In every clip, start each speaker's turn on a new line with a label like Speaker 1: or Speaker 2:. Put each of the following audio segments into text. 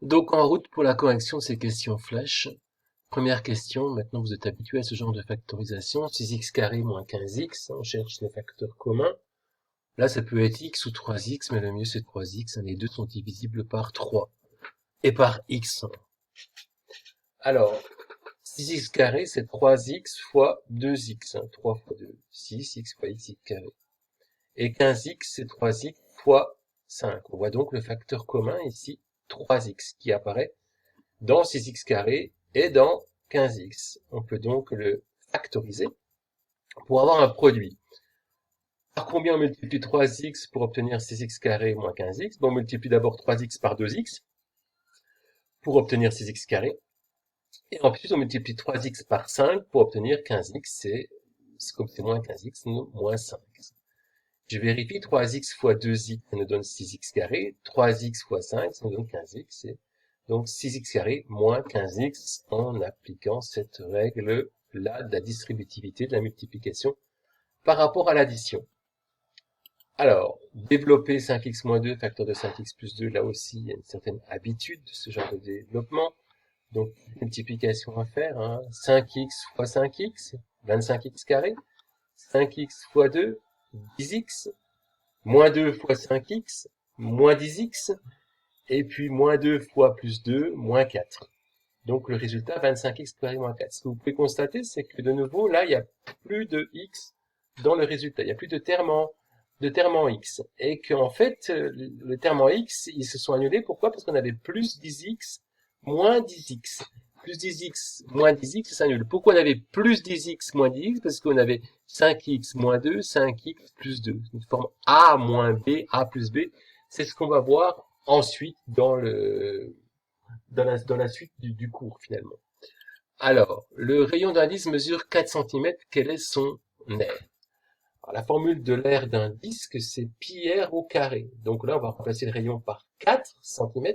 Speaker 1: Donc en route pour la correction de ces questions flash. Première question, maintenant vous êtes habitué à ce genre de factorisation. 6x carré moins 15x, on cherche les facteurs communs. Là ça peut être x ou 3x, mais le mieux c'est 3x, les deux sont divisibles par 3 et par x. Alors, 6x carré c'est 3x fois 2x, 3 fois 2, 6x fois x carré. Et 15x c'est 3x fois 5. On voit donc le facteur commun ici, 3x, qui apparaît dans 6x carré et dans 15x. On peut donc le factoriser pour avoir un produit. Par combien on multiplie 3x pour obtenir 6x carré moins 15x? Bon, on multiplie d'abord 3x par 2x pour obtenir 6x carré. Et ensuite, on multiplie 3x par 5 pour obtenir 15x. C'est comme c'est moins 15x, moins 5. Je vérifie 3x fois 2x, ça nous donne 6x carré. 3x fois 5, ça nous donne 15x. C'est donc 6x carré moins 15x en appliquant cette règle-là de la distributivité de la multiplication par rapport à l'addition. Alors, développer 5x moins 2, facteur de 5x plus 2, là aussi, il y a une certaine habitude de ce genre de développement. Donc, multiplication à faire, 5x fois 5x, 25x carré, 5x fois 2, 10x, moins 2 fois 5x, moins 10x, et puis moins 2 fois plus 2, moins 4. Donc le résultat, 25x carré moins 4. Ce que vous pouvez constater, c'est que de nouveau, là, il n'y a plus de x dans le résultat. Il n'y a plus de terme en x. Et qu'en fait, le terme en x, ils se sont annulés. Pourquoi? Parce qu'on avait plus 10x, moins 10x. Plus 10x, moins 10x, ça s'annule. Pourquoi on avait plus 10x, moins 10x? Parce qu'on avait 5x moins 2, 5x plus 2. Une forme a moins b, a plus b. C'est ce qu'on va voir ensuite dans la suite du cours finalement. Alors, le rayon d'un disque mesure 4 cm, quel est son aire? Alors, la formule de l'aire d'un disque, c'est pi r au carré. Donc là, on va remplacer le rayon par 4 cm.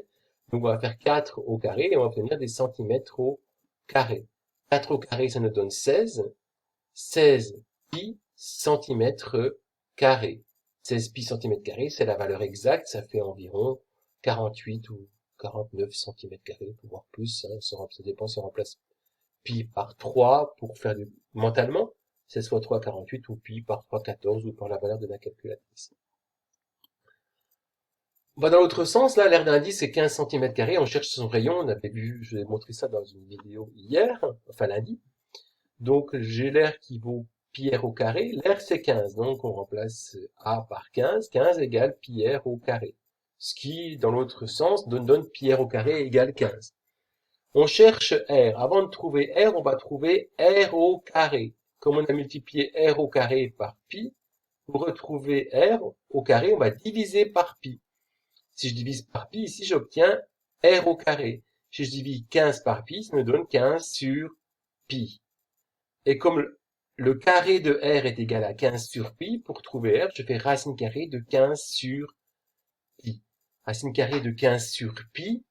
Speaker 1: Donc on va faire 4 au carré et on va obtenir des centimètres au carré. 4 au carré, ça nous donne 16. 16 pi centimètres carrés. 16 pi centimètres carrés, c'est la valeur exacte, ça fait environ 48 ou 49 centimètres carrés, voire plus, ça dépend si on remplace pi par 3 pour faire mentalement, 16 fois 3, 48, ou pi par 3, 14, ou par la valeur de la calculatrice. On va dans l'autre sens, là, l'aire d'un disque c'est 15 centimètres carrés, on cherche son rayon, on avait vu, je vous ai montré ça dans une vidéo hier, enfin lundi. Donc j'ai l'aire qui vaut pi r au carré, l'aire c'est 15, donc on remplace a par 15, 15 égale pi r au carré. Ce qui, dans l'autre sens, donne pi r au carré égale 15. On cherche R. Avant de trouver R, on va trouver R au carré. Comme on a multiplié R au carré par pi, pour retrouver R au carré, on va diviser par pi. Si je divise par pi, ici j'obtiens R au carré. Si je divise 15 par pi, ça me donne 15 sur pi. Et comme le carré de R est égal à 15 sur pi, pour trouver R, je fais racine carrée de 15 sur pi. Racine carrée de 15 sur pi,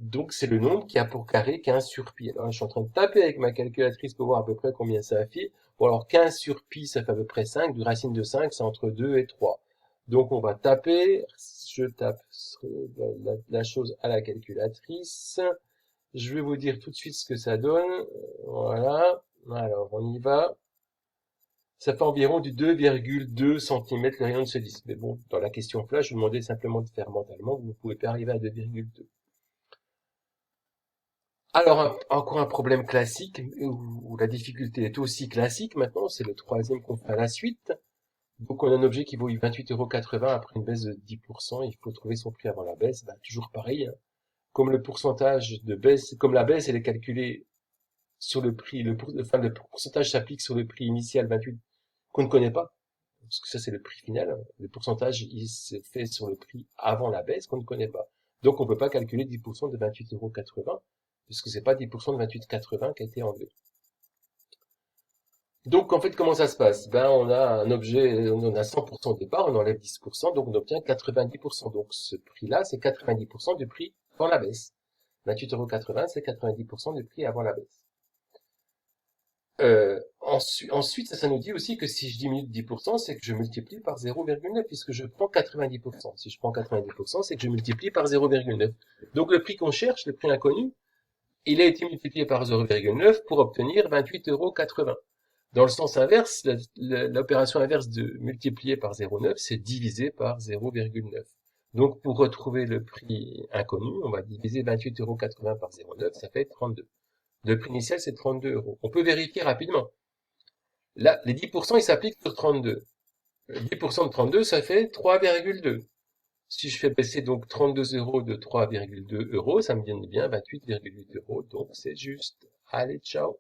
Speaker 1: donc c'est le nombre qui a pour carré 15 sur pi. Alors je suis en train de taper avec ma calculatrice pour voir à peu près combien ça fait. Bon alors 15 sur pi ça fait à peu près 5, racine de 5 c'est entre 2 et 3. Donc on va taper, je tape la chose à la calculatrice. Je vais vous dire tout de suite ce que ça donne. Voilà, alors on y va. Ça fait environ du 2,2 cm le rayon de ce disque. Mais bon, dans la question flash, je vous demandais simplement de faire mentalement, vous ne pouvez pas arriver à 2,2. Alors, encore un problème classique, où la difficulté est aussi classique maintenant, c'est le troisième qu'on fait à la suite. Donc on a un objet qui vaut 28,80 € après une baisse de 10%, il faut trouver son prix avant la baisse. Ben, toujours pareil, comme le pourcentage de baisse, comme la baisse elle est calculée sur le prix, le pourcentage s'applique sur le prix initial 28 qu'on ne connaît pas, parce que ça c'est le prix final, le pourcentage il se fait sur le prix avant la baisse qu'on ne connaît pas. Donc on ne peut pas calculer 10% de 28,80 €, puisque c'est pas 10% de 28,80 qui a été enlevé. Donc en fait comment ça se passe? Ben on a un objet, on a 100% au départ, on enlève 10%, donc on obtient 90%. Donc ce prix-là c'est 90% du prix avant la baisse. 28,80 € c'est 90% du prix avant la baisse. Ensuite, ça nous dit aussi que si je diminue de 10%, c'est que je multiplie par 0,9, puisque je prends 90%. Si je prends 90%, c'est que je multiplie par 0,9. Donc le prix qu'on cherche, le prix inconnu, il a été multiplié par 0,9 pour obtenir 28,80 €. Dans le sens inverse, l'opération inverse de multiplier par 0,9, c'est diviser par 0,9. Donc pour retrouver le prix inconnu, on va diviser 28,80 € par 0,9, ça fait 32. Le prix initial, c'est 32 €. On peut vérifier rapidement. Là, les 10%, ils s'appliquent sur 32. 10% de 32, ça fait 3,2. Si je fais baisser donc 32 € de 3,2 €, ça me donne bien 28,8 €. Donc c'est juste. Allez, ciao.